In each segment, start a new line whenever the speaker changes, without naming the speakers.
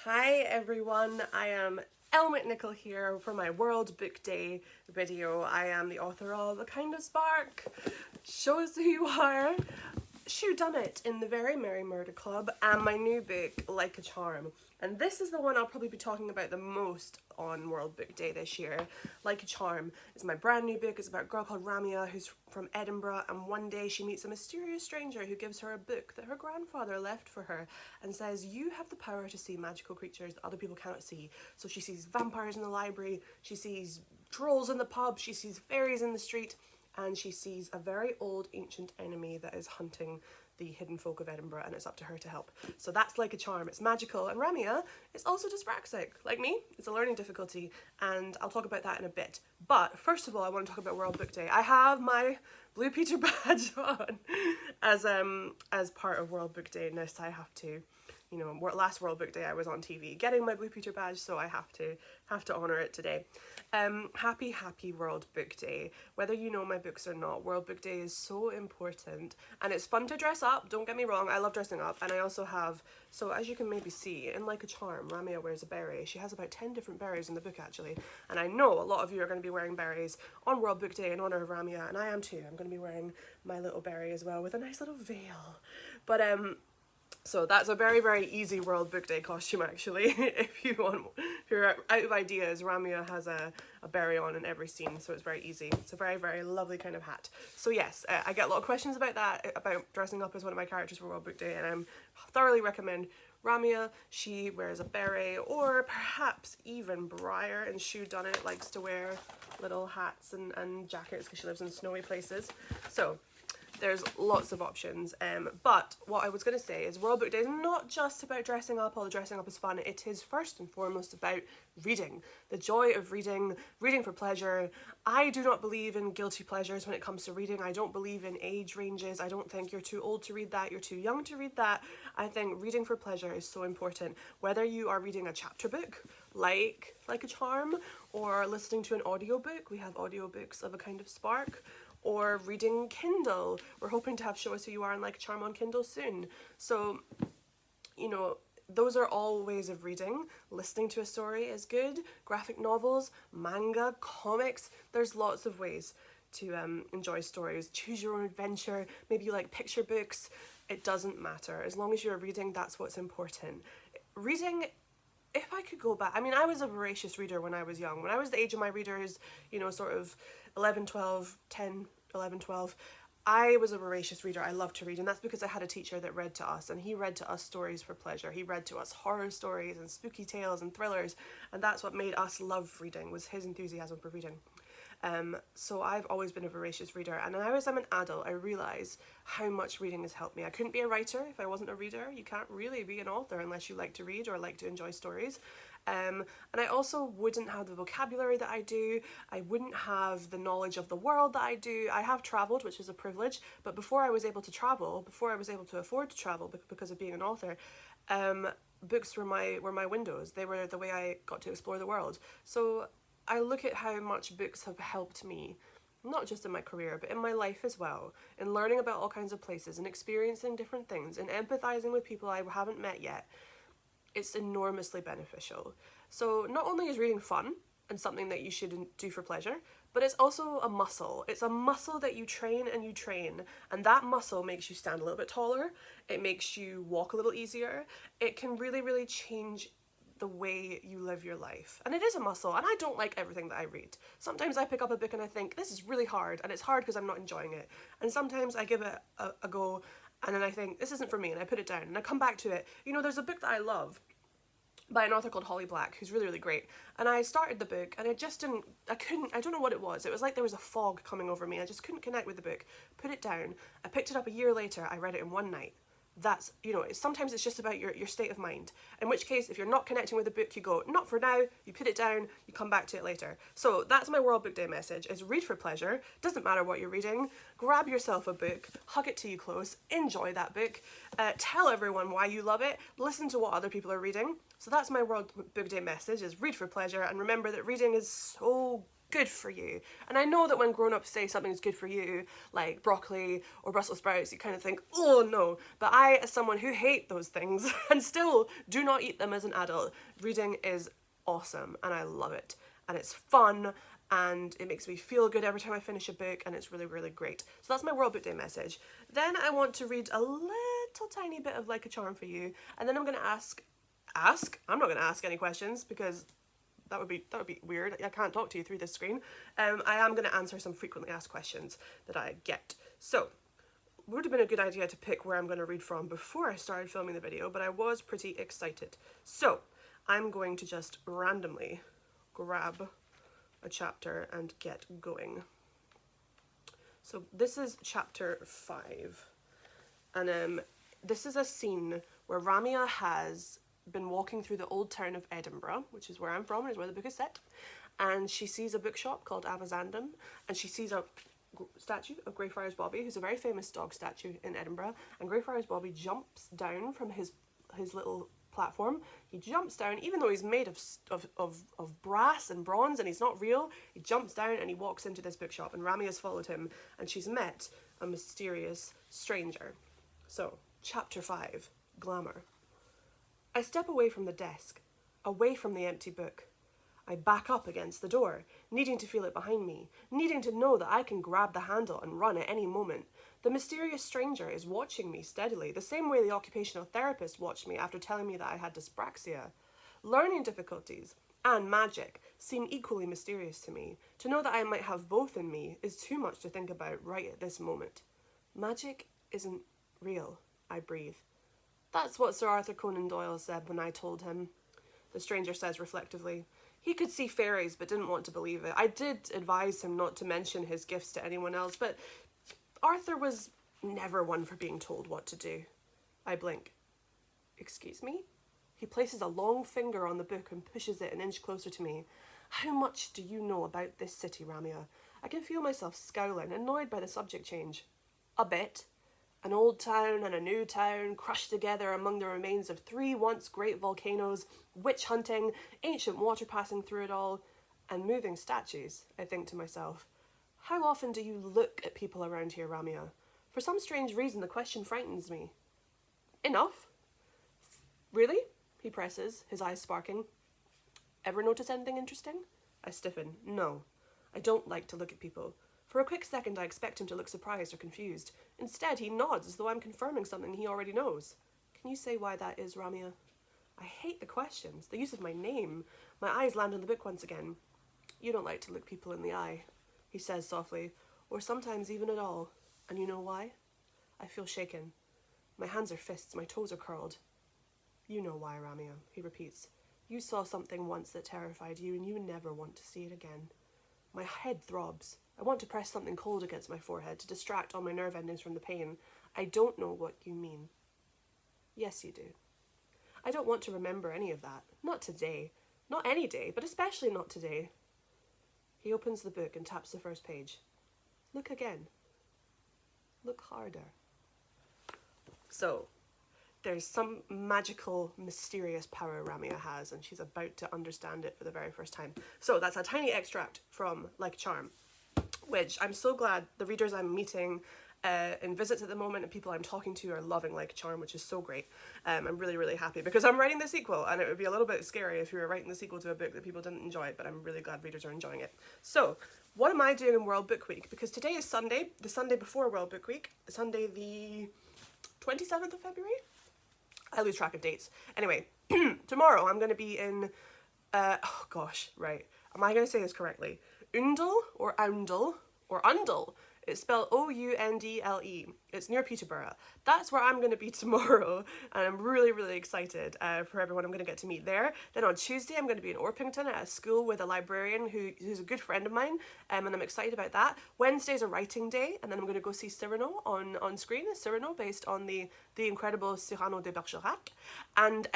Hi everyone, I am Elle McNicoll here for my World Book Day video. I am the author of A Kind of Spark, Show Us Who You Are, Shoe Done It in the Very Merry Murder Club, and my new book, Like a Charm. And this is the one I'll probably be talking about the most on World Book Day this year. Like a Charm is my brand new book. It's about a girl called Ramia who's from Edinburgh, and one day she meets a mysterious stranger who gives her a book that her grandfather left for her and says, you have the power to see magical creatures that other people cannot see. So she sees vampires in the library, she sees trolls in the pub, she sees fairies in the street, and she sees a very old ancient enemy that is hunting the hidden folk of Edinburgh, and it's up to her to help. So that's Like a Charm. It's magical, and Ramia is also dyspraxic. Like me, it's a learning difficulty, and I'll talk about that in a bit. But first of all, I want to talk about World Book Day. I have my Blue Peter badge on as part of World Book Day. Now I have to, you know, last World Book Day I was on TV getting my Blue Peter badge, so I have to honour it today. Happy World Book Day. Whether you know my books or not, World Book Day is so important, and it's fun to dress up, don't get me wrong, I love dressing up, and I also have, so as you can maybe see, in Like a Charm, Ramia wears a beret. She has about 10 different berets in the book actually, and I know a lot of you are going to be wearing berets on World Book Day in honour of Ramia, and I am too. I'm going to be wearing my little beret as well with a nice little veil. But so that's a very easy World Book Day costume actually. If you're out of ideas, Ramia has a beret on in every scene, so it's very easy. It's a very lovely kind of hat. So yes, I get a lot of questions about that, about dressing up as one of my characters for World Book Day, and I thoroughly recommend Ramia. She wears a beret, or perhaps even Briar and Shoe Done It likes to wear little hats and jackets because she lives in snowy places. So there's lots of options, but what I was going to say is World Book Day is not just about dressing up, although dressing up is fun. It is first and foremost about reading. The joy of reading, reading for pleasure. I do not believe in guilty pleasures when it comes to reading. I don't believe in age ranges. I don't think you're too old to read that, you're too young to read that. I think reading for pleasure is so important. Whether you are reading a chapter book, like a Charm, or listening to an audiobook, we have audiobooks of A Kind of Spark, or reading Kindle. We're hoping to have Show Us Who You Are and Like a Charm on Kindle soon. So, you know, those are all ways of reading. Listening to a story is good. Graphic novels, manga, comics, there's lots of ways to enjoy stories. Choose your own adventure. Maybe you like picture books. It doesn't matter. As long as you're reading, that's what's important. Reading, if I could go back, I mean, I was a voracious reader when I was young. When I was the age of my readers, you know, sort of 11, 12, 10, 11, 12, I was a voracious reader. I loved to read, and that's because I had a teacher that read to us, and he read to us stories for pleasure. He read to us horror stories and spooky tales and thrillers, and that's what made us love reading, was his enthusiasm for reading. So I've always been a voracious reader, and now as I'm an adult, I realise how much reading has helped me. I couldn't be a writer if I wasn't a reader. You can't really be an author unless you like to read or like to enjoy stories. And I also wouldn't have the vocabulary that I do. I wouldn't have the knowledge of the world that I do. I have travelled, which is a privilege, but before I was able to travel, before I was able to afford to travel because of being an author, books were my windows. They were the way I got to explore the world. So I look at how much books have helped me, not just in my career, but in my life as well, in learning about all kinds of places and experiencing different things and empathizing with people I haven't met yet. It's enormously beneficial. So not only is reading fun and something that you should do for pleasure, but it's also a muscle. It's a muscle that you train, and that muscle makes you stand a little bit taller. It makes you walk a little easier. It can really change the way you live your life. And it is a muscle, and I don't like everything that I read. Sometimes I pick up a book and I think, this is really hard, and it's hard because I'm not enjoying it. And sometimes I give it a go, and then I think, this isn't for me, and I put it down, and I come back to it. You know, there's a book that I love by an author called Holly Black, who's really great, and I started the book, and I don't know what it was. It was like there was a fog coming over me. I just couldn't connect with the book. Put it down. I picked it up a year later. I read it in one night. That's, you know, sometimes it's just about your state of mind, in which case if you're not connecting with the book, you go, not for now, you put it down, you come back to it later. So that's my World Book Day message, is read for pleasure. Doesn't matter what you're reading. Grab yourself a book, hug it to you close, enjoy that book, tell everyone why you love it, listen to what other people are reading. So that's my World Book Day message, is read for pleasure, and remember that reading is so good for you. And I know that when grown-ups say something's good for you, like broccoli or Brussels sprouts, you kind of think, oh no. But I, as someone who hate those things and still do not eat them as an adult, reading is awesome and I love it. And it's fun and it makes me feel good every time I finish a book, and it's really, really great. So that's my World Book Day message. Then I want to read a little tiny bit of Like a Charm for you, and then I'm going to ask? I'm not going to ask any questions because that would be weird. I can't talk to you through this screen. I am going to answer some frequently asked questions that I get. So, it would have been a good idea to pick where I'm going to read from before I started filming the video, but I was pretty excited. So, I'm going to just randomly grab a chapter and get going. So this is chapter 5, and this is a scene where Ramia has been walking through the old town of Edinburgh, which is where I'm from and is where the book is set, and she sees a bookshop called Avazandum, and she sees a statue of Greyfriars Bobby, who's a very famous dog statue in Edinburgh, and Greyfriars Bobby jumps down from his little platform. He jumps down, even though he's made of brass and bronze and he's not real. He jumps down and he walks into this bookshop, and Rami has followed him, and she's met a mysterious stranger. So, chapter 5, Glamour. I step away from the desk, away from the empty book. I back up against the door, needing to feel it behind me, needing to know that I can grab the handle and run at any moment. The mysterious stranger is watching me steadily, the same way the occupational therapist watched me after telling me that I had dyspraxia. Learning difficulties and magic seem equally mysterious to me. To know that I might have both in me is too much to think about right at this moment. Magic isn't real, I breathe. That's what Sir Arthur Conan Doyle said when I told him, the stranger says reflectively. He could see fairies but didn't want to believe it. I did advise him not to mention his gifts to anyone else, but Arthur was never one for being told what to do. I blink. Excuse me? He places a long finger on the book and pushes it an inch closer to me. How much do you know about this city, Ramia? I can feel myself scowling, annoyed by the subject change. A bit. An old town and a new town, crushed together among the remains of 3 once great volcanoes, witch hunting, ancient water passing through it all, and moving statues, I think to myself. How often do you look at people around here, Ramia? For some strange reason, the question frightens me. Enough? Really? He presses, his eyes sparking. Ever notice anything interesting? I stiffen. No. I don't like to look at people. For a quick second, I expect him to look surprised or confused. Instead, he nods as though I'm confirming something he already knows. Can you say why that is, Ramia? I hate the questions, the use of my name. My eyes land on the book once again. You don't like to look people in the eye, he says softly, or sometimes even at all. And you know why? I feel shaken. My hands are fists, my toes are curled. You know why, Ramia, he repeats. You saw something once that terrified you, and you never want to see it again. My head throbs. I want to press something cold against my forehead to distract all my nerve endings from the pain. I don't know what you mean. Yes, you do. I don't want to remember any of that. Not today. Not any day, but especially not today. He opens the book and taps the first page. Look again. Look harder. So, there's some magical, mysterious power Ramia has, and she's about to understand it for the very first time. So that's a tiny extract from Like a Charm, which I'm so glad the readers I'm meeting in visits at the moment and people I'm talking to are loving Like a Charm, which is so great. I'm really, really happy because I'm writing the sequel, and it would be a little bit scary if you were writing the sequel to a book that people didn't enjoy, but I'm really glad readers are enjoying it. So, what am I doing in World Book Week? Because today is Sunday, the Sunday before World Book Week, Sunday the 27th of February? I lose track of dates. Anyway, tomorrow I'm going to be in, oh gosh, right. Am I going to say this correctly? Oundle or Oundle or Undle. It's spelled O-U-N-D-L-E. It's near Peterborough. That's where I'm going to be tomorrow, and I'm really, really excited for everyone I'm going to get to meet there. Then on Tuesday, I'm going to be in Orpington at a school with a librarian who's a good friend of mine, and I'm excited about that. Wednesday's a writing day, and then I'm going to go see Cyrano on screen. Cyrano, based on the incredible Cyrano de Bergerac. And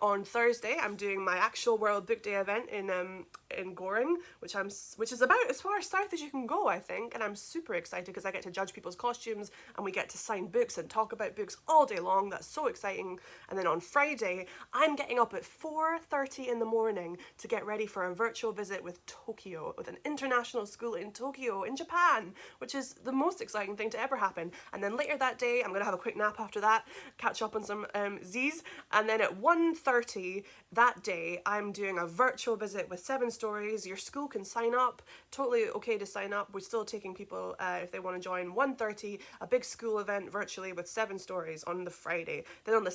on Thursday, I'm doing my actual World Book Day event in Goring, which is about as far south as you can go, I think, and I'm super excited excited because I get to judge people's costumes and we get to sign books and talk about books all day long. That's so exciting. And then on Friday, I'm getting up at 4:30 in the morning to get ready for a virtual visit with Tokyo, with an international school in Tokyo in Japan, which is the most exciting thing to ever happen. And then later that day, I'm going to have a quick nap after that, catch up on some Z's, and then at 1:30 that day, I'm doing a virtual visit with 7 Stories. Your school can sign up, totally okay to sign up. We're still taking people if they want to join. 1:30, a big school event virtually with 7 Stories on the Friday. Then on the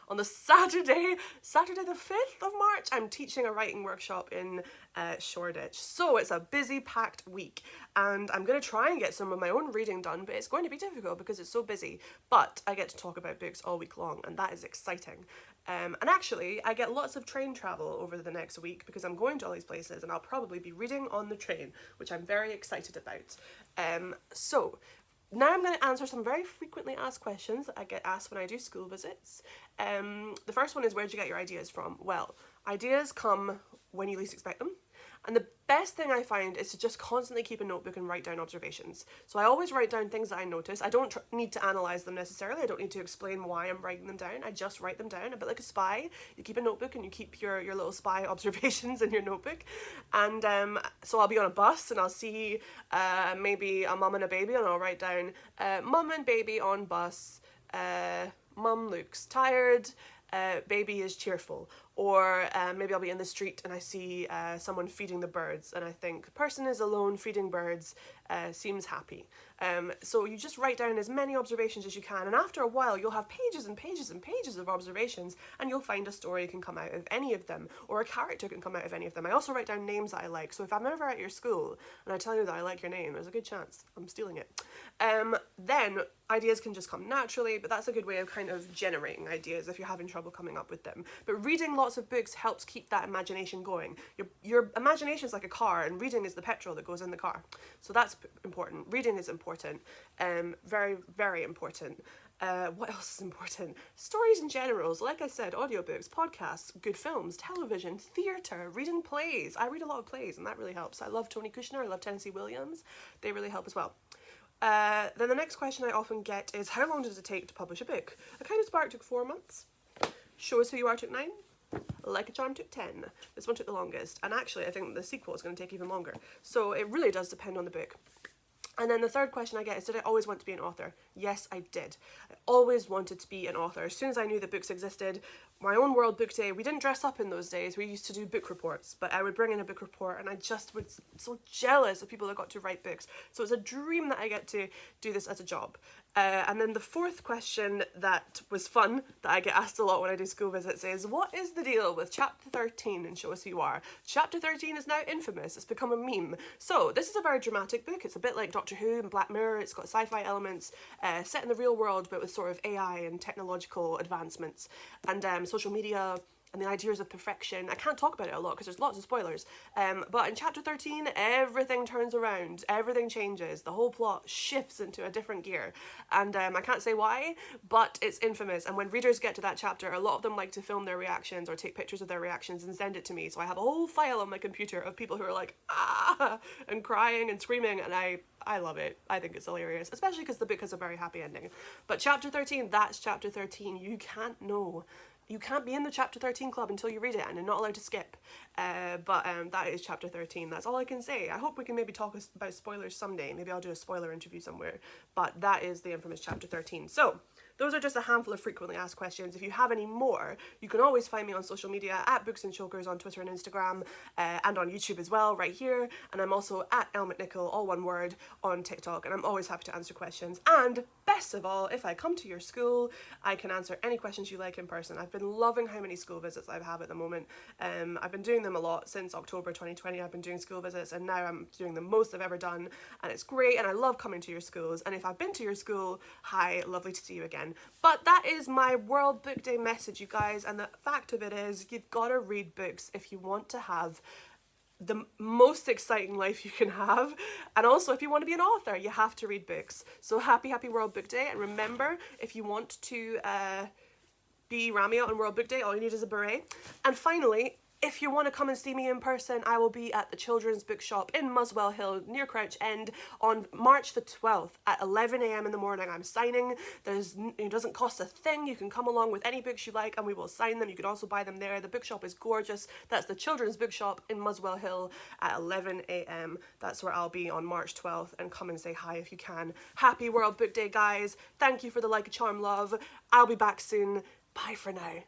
on the Saturday the 5th of March, I'm teaching a writing workshop in Shoreditch. So it's a busy, packed week, and I'm going to try and get some of my own reading done, but it's going to be difficult because it's so busy. But I get to talk about books all week long, and that is exciting. And actually, I get lots of train travel over the next week because I'm going to all these places, and I'll probably be reading on the train, which I'm very excited about. So now I'm going to answer some very frequently asked questions that I get asked when I do school visits. The first one is, where'd you get your ideas from? Well, ideas come when you least expect them. And the best thing I find is to just constantly keep a notebook and write down observations. So I always write down things that I notice. I don't need to analyse them necessarily. I don't need to explain why I'm writing them down. I just write them down, a bit like a spy. You keep a notebook and you keep your little spy observations in your notebook. And so I'll be on a bus and I'll see maybe a mum and a baby, and I'll write down, mum and baby on bus, mum looks tired, baby is cheerful. Or maybe I'll be in the street and I see someone feeding the birds and I think, person is alone feeding birds, seems happy. So you just write down as many observations as you can, and after a while you'll have pages and pages and pages of observations, and you'll find a story can come out of any of them, or a character can come out of any of them. I also write down names that I like, so if I'm ever at your school and I tell you that I like your name, there's a good chance I'm stealing it. Then ideas can just come naturally, but that's a good way of kind of generating ideas if you're having trouble coming up with them. But reading lots of books helps keep that imagination going. Your imagination is like a car, and reading is the petrol that goes in the car. So that's important. Reading is important. Very, very important. What else is important? Stories in general. So like I said, audiobooks, podcasts, good films, television, theatre, reading plays. I read a lot of plays, and that really helps. I love Tony Kushner. I love Tennessee Williams. They really help as well. Then the next question I often get is, how long does it take to publish a book? A Kind of Spark took 4 months. Show Us Who You Are took 9. Like a Charm took 10. This one took the longest, and actually I think the sequel is going to take even longer. So it really does depend on the book. And then the third question I get is, did I always want to be an author? Yes, I did. I always wanted to be an author. As soon as I knew that books existed, my own World Book Day, we didn't dress up in those days. We used to do book reports, but I would bring in a book report, and I just was so jealous of people that got to write books. So it's a dream that I get to do this as a job. And then the fourth question that was fun, that I get asked a lot when I do school visits, is, what is the deal with chapter 13 in Show Us Who You Are? Chapter 13 is now infamous. It's become a meme. So this is a very dramatic book. It's a bit like Doctor Who and Black Mirror. It's got sci-fi elements, set in the real world, but with sort of AI and technological advancements, and social media, and the ideas of perfection. I can't talk about it a lot because there's lots of spoilers, but in chapter 13 everything turns around, everything changes, the whole plot shifts into a different gear, and I can't say why, but it's infamous. And when readers get to that chapter, a lot of them like to film their reactions or take pictures of their reactions and send it to me, so I have a whole file on my computer of people who are like, ah, and crying and screaming, and I love it. I think it's hilarious, especially because the book has a very happy ending. But chapter 13, that's chapter 13. You can't know. You can't be in the chapter 13 club until you read it, and you're not allowed to skip. But that is chapter 13. That's all I can say. I hope we can maybe talk about spoilers someday. Maybe I'll do a spoiler interview somewhere. But that is the infamous chapter 13. So those are just a handful of frequently asked questions. If you have any more, you can always find me on social media at Books and Chokers on Twitter and Instagram, and on YouTube as well, right here. And I'm also at Elle McNicoll, all one word, on TikTok, and I'm always happy to answer questions. And best of all, if I come to your school, I can answer any questions you like in person. I've been loving how many school visits I have at the moment. I've been doing them a lot since October 2020. I've been doing school visits, and now I'm doing the most I've ever done, and it's great, and I love coming to your schools. And if I've been to your school, hi, lovely to see you again. But that is my World Book Day message, you guys, and the fact of it is, you've got to read books if you want to have the most exciting life you can have, and also if you want to be an author, you have to read books. So happy World Book Day, and remember, if you want to be Ramia on World Book Day, all you need is a beret. And finally, If you want to come and see me in person, I will be at the Children's Bookshop in Muswell Hill near Crouch End on March the 12th at 11 a.m. in the morning. I'm signing. It doesn't cost a thing. You can come along with any books you like and we will sign them. You can also buy them there. The bookshop is gorgeous. That's the Children's Bookshop in Muswell Hill at 11 a.m. That's where I'll be on March 12th, and come and say hi if you can. Happy World Book Day, guys. Thank you for the like, a charm, love. I'll be back soon. Bye for now.